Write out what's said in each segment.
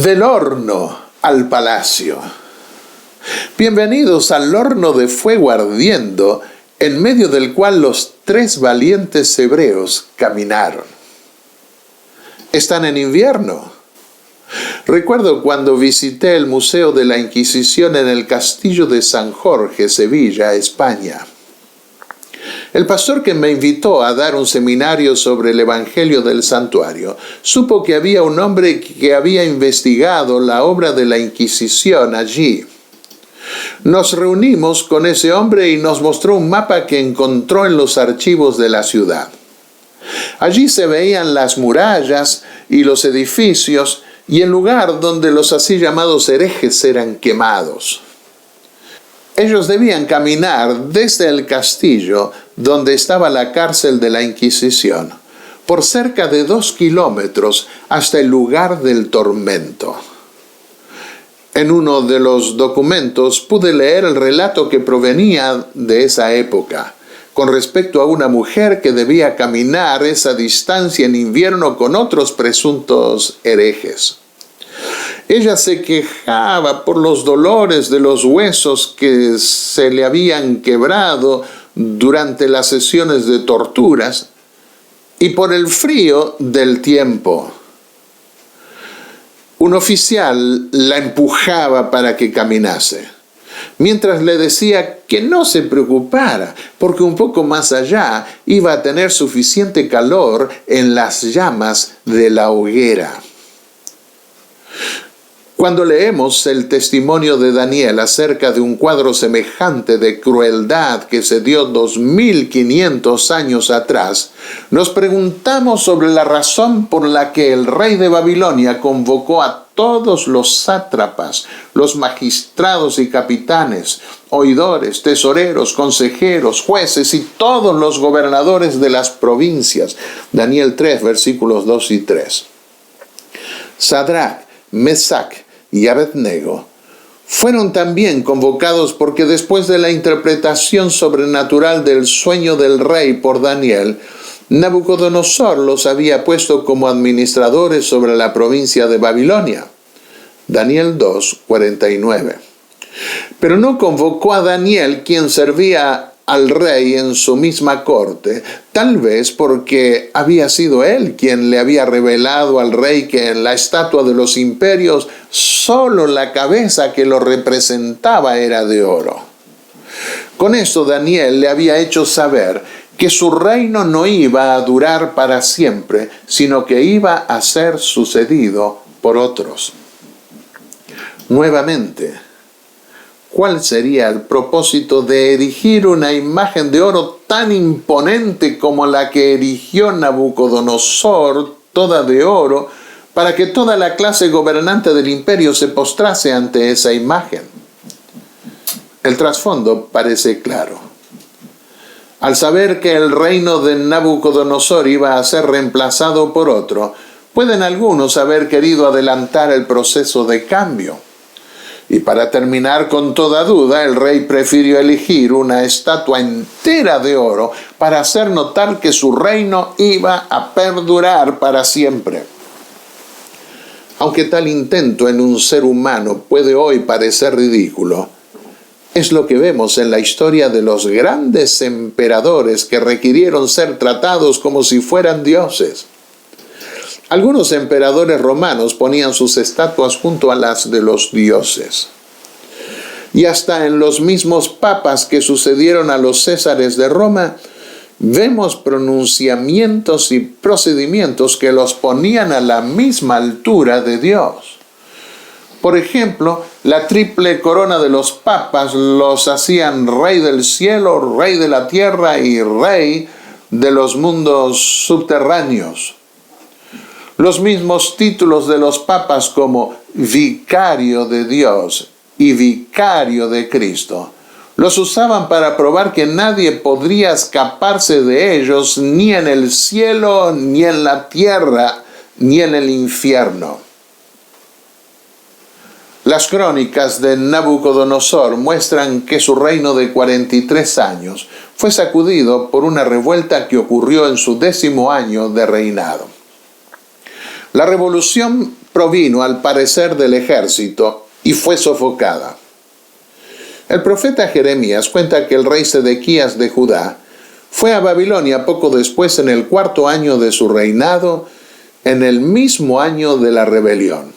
Del horno al palacio. Bienvenidos al horno de fuego ardiendo, en medio del cual los 3 valientes hebreos caminaron. Están en invierno. Recuerdo cuando visité el Museo de la Inquisición en el Castillo de San Jorge, Sevilla, España. El pastor que me invitó a dar un seminario sobre el Evangelio del Santuario supo que había un hombre que había investigado la obra de la Inquisición allí. Nos reunimos con ese hombre y nos mostró un mapa que encontró en los archivos de la ciudad. Allí se veían las murallas y los edificios y el lugar donde los así llamados herejes eran quemados. Ellos debían caminar desde el castillo, donde estaba la cárcel de la Inquisición, por cerca de 2 kilómetros hasta el lugar del tormento. En uno de los documentos pude leer el relato que provenía de esa época, con respecto a una mujer que debía caminar esa distancia en invierno con otros presuntos herejes. Ella se quejaba por los dolores de los huesos que se le habían quebrado durante las sesiones de torturas y por el frío del tiempo. Un oficial la empujaba para que caminase, mientras le decía que no se preocupara, porque un poco más allá iba a tener suficiente calor en las llamas de la hoguera. Cuando leemos el testimonio de Daniel acerca de un cuadro semejante de crueldad que se dio 2500 años atrás, nos preguntamos sobre la razón por la que el rey de Babilonia convocó a todos los sátrapas, los magistrados y capitanes, oidores, tesoreros, consejeros, jueces y todos los gobernadores de las provincias. Daniel 3, versículos 2 y 3. Sadrach, Mesach y Abednego fueron también convocados porque después de la interpretación sobrenatural del sueño del rey por Daniel, Nabucodonosor los había puesto como administradores sobre la provincia de Babilonia. Daniel 2, 49. Pero no convocó a Daniel, quien servía al rey en su misma corte, tal vez porque había sido él quien le había revelado al rey que en la estatua de los imperios solo la cabeza que lo representaba era de oro. Con esto Daniel le había hecho saber que su reino no iba a durar para siempre, sino que iba a ser sucedido por otros. Nuevamente, ¿cuál sería el propósito de erigir una imagen de oro tan imponente como la que erigió Nabucodonosor, toda de oro, para que toda la clase gobernante del imperio se postrase ante esa imagen? El trasfondo parece claro. Al saber que el reino de Nabucodonosor iba a ser reemplazado por otro, pueden algunos haber querido adelantar el proceso de cambio. Y para terminar con toda duda, el rey prefirió elegir una estatua entera de oro para hacer notar que su reino iba a perdurar para siempre. Aunque tal intento en un ser humano puede hoy parecer ridículo, es lo que vemos en la historia de los grandes emperadores que requirieron ser tratados como si fueran dioses. Algunos emperadores romanos ponían sus estatuas junto a las de los dioses. Y hasta en los mismos papas que sucedieron a los Césares de Roma, vemos pronunciamientos y procedimientos que los ponían a la misma altura de Dios. Por ejemplo, la triple corona de los papas los hacían rey del cielo, rey de la tierra y rey de los mundos subterráneos. Los mismos títulos de los papas como vicario de Dios y vicario de Cristo los usaban para probar que nadie podría escaparse de ellos ni en el cielo, ni en la tierra, ni en el infierno. Las crónicas de Nabucodonosor muestran que su reino de 43 años fue sacudido por una revuelta que ocurrió en su 10º año de reinado. La revolución provino al parecer del ejército y fue sofocada. El profeta Jeremías cuenta que el rey Sedequías de Judá fue a Babilonia poco después, en el 4º año de su reinado, en el mismo año de la rebelión.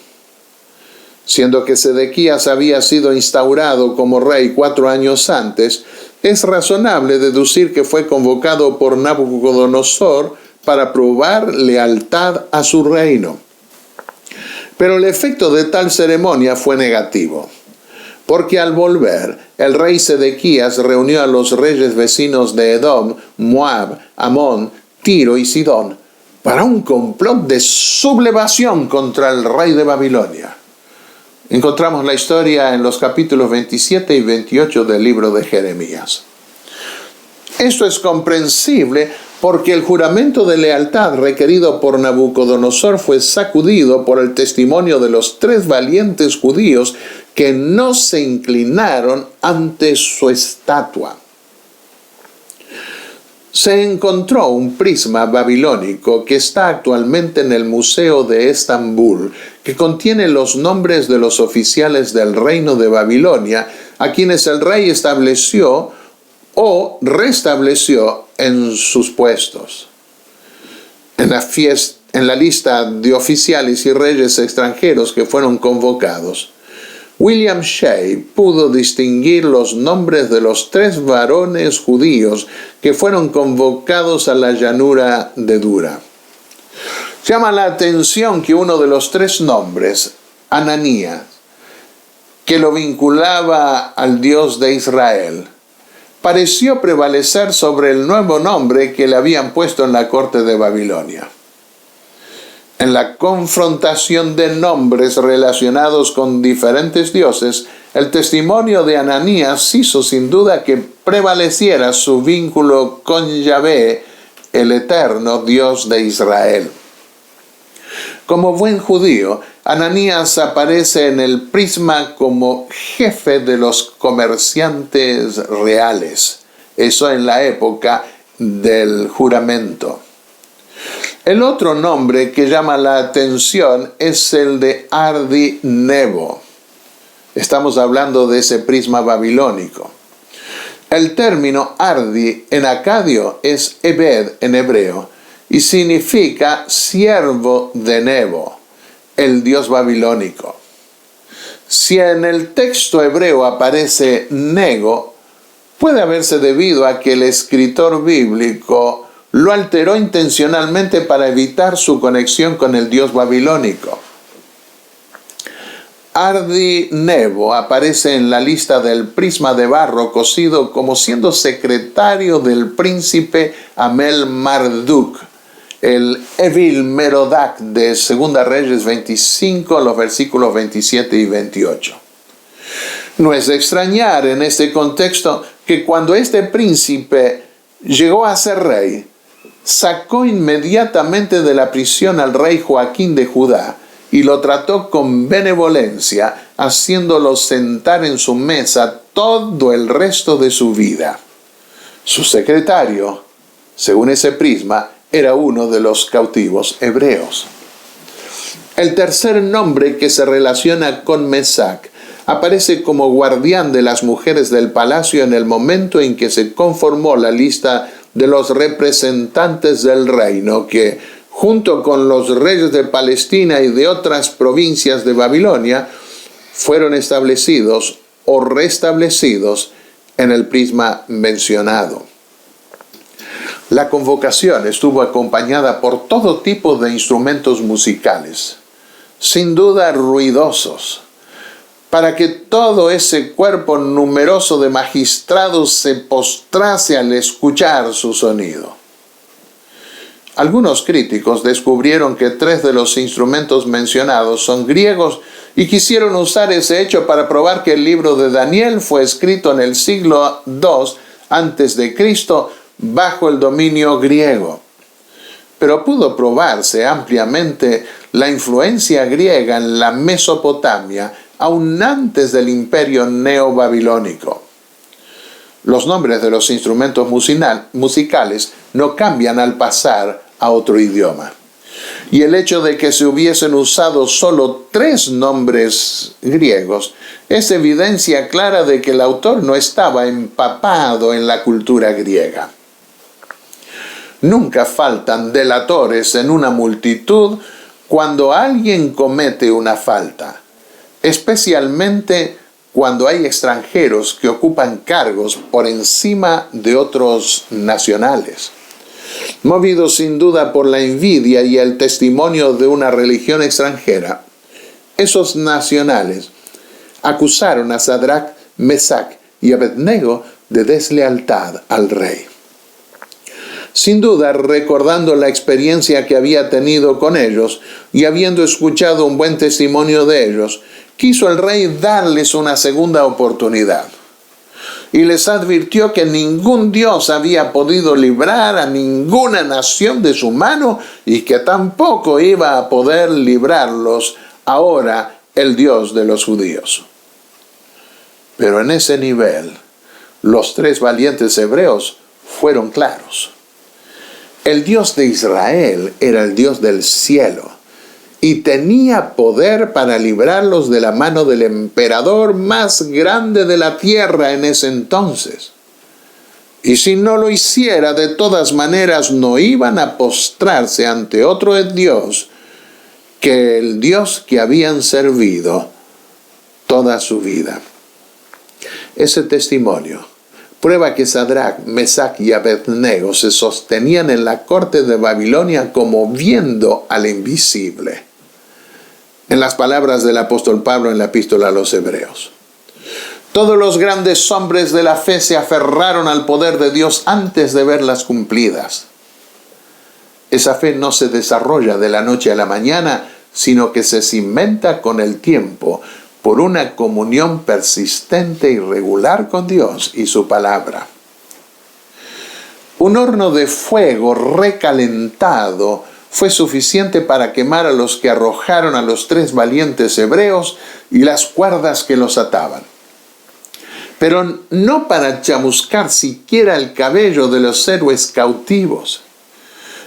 Siendo que Sedequías había sido instaurado como rey 4 años antes, es razonable deducir que fue convocado por Nabucodonosor para probar lealtad a su reino. Pero el efecto de tal ceremonia fue negativo, porque al volver, el rey Sedequías reunió a los reyes vecinos de Edom, Moab, Amón, Tiro y Sidón para un complot de sublevación contra el rey de Babilonia. Encontramos la historia en los capítulos 27 y 28 del libro de Jeremías. Esto es comprensible porque el juramento de lealtad requerido por Nabucodonosor fue sacudido por el testimonio de los 3 valientes judíos que no se inclinaron ante su estatua. Se encontró un prisma babilónico que está actualmente en el Museo de Estambul, que contiene los nombres de los oficiales del reino de Babilonia, a quienes el rey estableció o restableció en sus puestos. En la lista de oficiales y reyes extranjeros que fueron convocados, William Shea pudo distinguir los nombres de los 3 varones judíos que fueron convocados a la llanura de Dura. Llama la atención que uno de los 3 nombres, Ananías, que lo vinculaba al Dios de Israel, pareció prevalecer sobre el nuevo nombre que le habían puesto en la corte de Babilonia. En la confrontación de nombres relacionados con diferentes dioses, el testimonio de Ananías hizo sin duda que prevaleciera su vínculo con Yahvé, el eterno Dios de Israel. Como buen judío, Ananías aparece en el prisma como jefe de los comerciantes reales. Eso en la época del juramento. El otro nombre que llama la atención es el de Ardi Nebo. Estamos hablando de ese prisma babilónico. El término Ardi en acadio es Ebed en hebreo y significa siervo de Nebo, el dios babilónico. Si en el texto hebreo aparece Nego, puede haberse debido a que el escritor bíblico lo alteró intencionalmente para evitar su conexión con el dios babilónico. Ardi Nebo aparece en la lista del prisma de barro cocido como siendo secretario del príncipe Amel Marduk, el Evil Merodach de 2 Reyes 25, los versículos 27 y 28. No es de extrañar en este contexto que cuando este príncipe llegó a ser rey, sacó inmediatamente de la prisión al rey Joaquín de Judá y lo trató con benevolencia, haciéndolo sentar en su mesa todo el resto de su vida. Su secretario, según ese prisma, era uno de los cautivos hebreos. El tercer nombre que se relaciona con Mesac aparece como guardián de las mujeres del palacio en el momento en que se conformó la lista de los representantes del reino que, junto con los reyes de Palestina y de otras provincias de Babilonia, fueron establecidos o restablecidos en el prisma mencionado. La convocación estuvo acompañada por todo tipo de instrumentos musicales, sin duda ruidosos, para que todo ese cuerpo numeroso de magistrados se postrase al escuchar su sonido. Algunos críticos descubrieron que 3 de los instrumentos mencionados son griegos y quisieron usar ese hecho para probar que el libro de Daniel fue escrito en el siglo II a.C. bajo el dominio griego. Pero pudo probarse ampliamente la influencia griega en la Mesopotamia aún antes del imperio neobabilónico. Los nombres de los instrumentos musicales no cambian al pasar a otro idioma. Y el hecho de que se hubiesen usado solo 3 nombres griegos es evidencia clara de que el autor no estaba empapado en la cultura griega. Nunca faltan delatores en una multitud cuando alguien comete una falta, especialmente cuando hay extranjeros que ocupan cargos por encima de otros nacionales. Movidos sin duda por la envidia y el testimonio de una religión extranjera, esos nacionales acusaron a Sadrach, Mesach y Abednego de deslealtad al rey. Sin duda, recordando la experiencia que había tenido con ellos y habiendo escuchado un buen testimonio de ellos, quiso el rey darles una segunda oportunidad. Y les advirtió que ningún Dios había podido librar a ninguna nación de su mano y que tampoco iba a poder librarlos ahora el Dios de los judíos. Pero en ese nivel, los 3 valientes hebreos fueron claros. El Dios de Israel era el Dios del cielo y tenía poder para librarlos de la mano del emperador más grande de la tierra en ese entonces. Y si no lo hiciera, de todas maneras no iban a postrarse ante otro Dios que el Dios que habían servido toda su vida. Ese testimonio prueba que Sadrach, Mesach y Abednego se sostenían en la corte de Babilonia como viendo al invisible. En las palabras del apóstol Pablo en la epístola a los Hebreos. Todos los grandes hombres de la fe se aferraron al poder de Dios antes de verlas cumplidas. Esa fe no se desarrolla de la noche a la mañana, sino que se cimenta con el tiempo, por una comunión persistente y regular con Dios y su palabra. Un horno de fuego recalentado fue suficiente para quemar a los que arrojaron a los 3 valientes hebreos y las cuerdas que los ataban. Pero no para chamuscar siquiera el cabello de los héroes cautivos.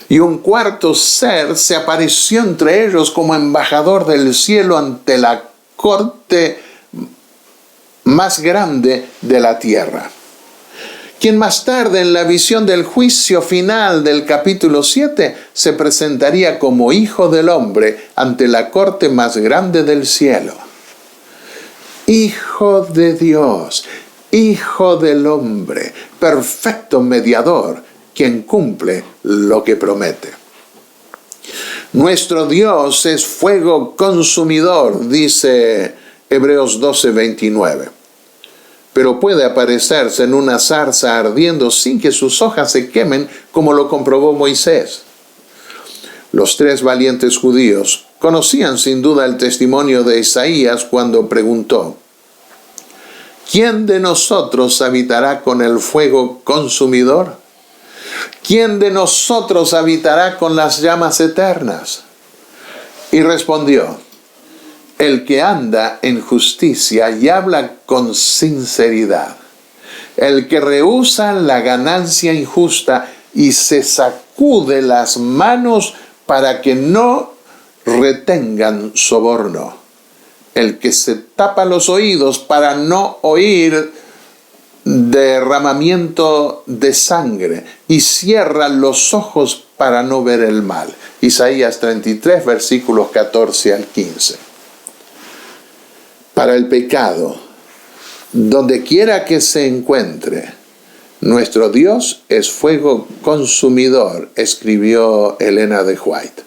Y un cuarto ser se apareció entre ellos como embajador del cielo ante la corte más grande de la tierra, quien más tarde en la visión del juicio final del capítulo 7 se presentaría como Hijo del Hombre ante la corte más grande del cielo. Hijo de Dios, Hijo del Hombre, perfecto mediador, quien cumple lo que promete. Nuestro Dios es fuego consumidor, dice Hebreos 12:29. Pero puede aparecerse en una zarza ardiendo sin que sus hojas se quemen, como lo comprobó Moisés. Los 3 valientes judíos conocían sin duda el testimonio de Isaías cuando preguntó: ¿quién de nosotros habitará con el fuego consumidor? ¿Quién de nosotros habitará con las llamas eternas? Y respondió: el que anda en justicia y habla con sinceridad, el que rehúsa la ganancia injusta y se sacude las manos para que no retengan soborno, el que se tapa los oídos para no oír derramamiento de sangre y cierra los ojos para no ver el mal. Isaías 33, versículos 14 al 15. Para el pecado, donde quiera que se encuentre, nuestro Dios es fuego consumidor, escribió Elena de White.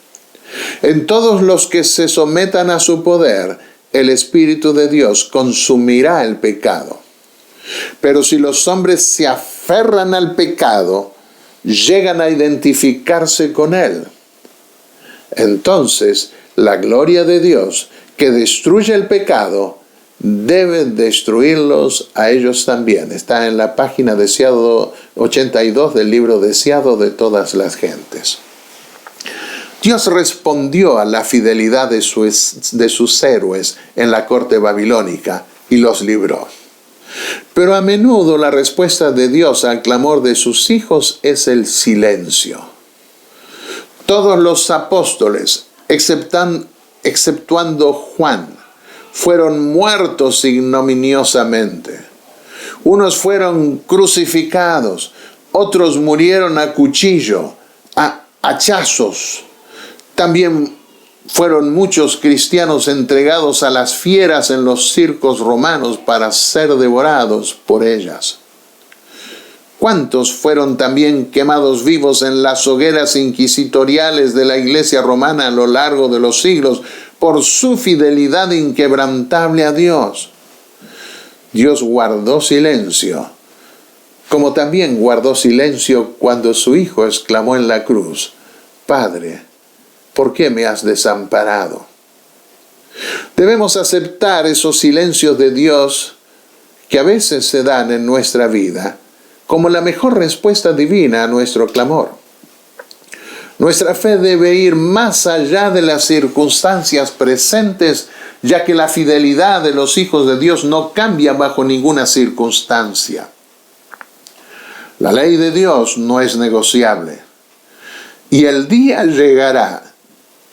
En todos los que se sometan a su poder, el Espíritu de Dios consumirá el pecado. Pero si los hombres se aferran al pecado, llegan a identificarse con él. Entonces, la gloria de Dios, que destruye el pecado, debe destruirlos a ellos también. Está en la página deseado 82 del libro Deseado de todas las gentes. Dios respondió a la fidelidad de sus héroes en la corte babilónica y los libró. Pero a menudo la respuesta de Dios al clamor de sus hijos es el silencio. Todos los apóstoles, exceptuando Juan, fueron muertos ignominiosamente. Unos fueron crucificados, otros murieron a cuchillo, a hachazos. También fueron muchos cristianos entregados a las fieras en los circos romanos para ser devorados por ellas. ¿Cuántos fueron también quemados vivos en las hogueras inquisitoriales de la Iglesia romana a lo largo de los siglos por su fidelidad inquebrantable a Dios? Dios guardó silencio, como también guardó silencio cuando su Hijo exclamó en la cruz: Padre, ¿por qué me has desamparado? Debemos aceptar esos silencios de Dios que a veces se dan en nuestra vida como la mejor respuesta divina a nuestro clamor. Nuestra fe debe ir más allá de las circunstancias presentes, ya que la fidelidad de los hijos de Dios no cambia bajo ninguna circunstancia. La ley de Dios no es negociable, y el día llegará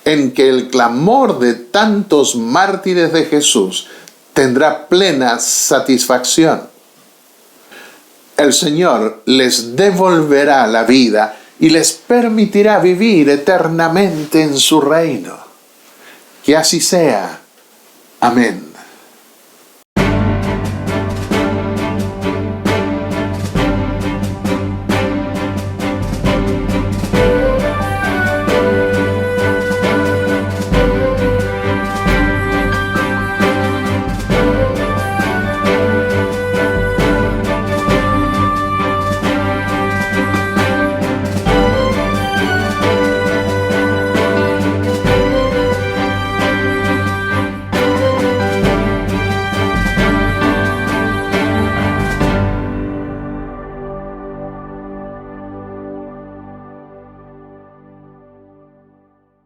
en que el clamor de tantos mártires de Jesús tendrá plena satisfacción. El Señor les devolverá la vida y les permitirá vivir eternamente en su reino. Que así sea. Amén.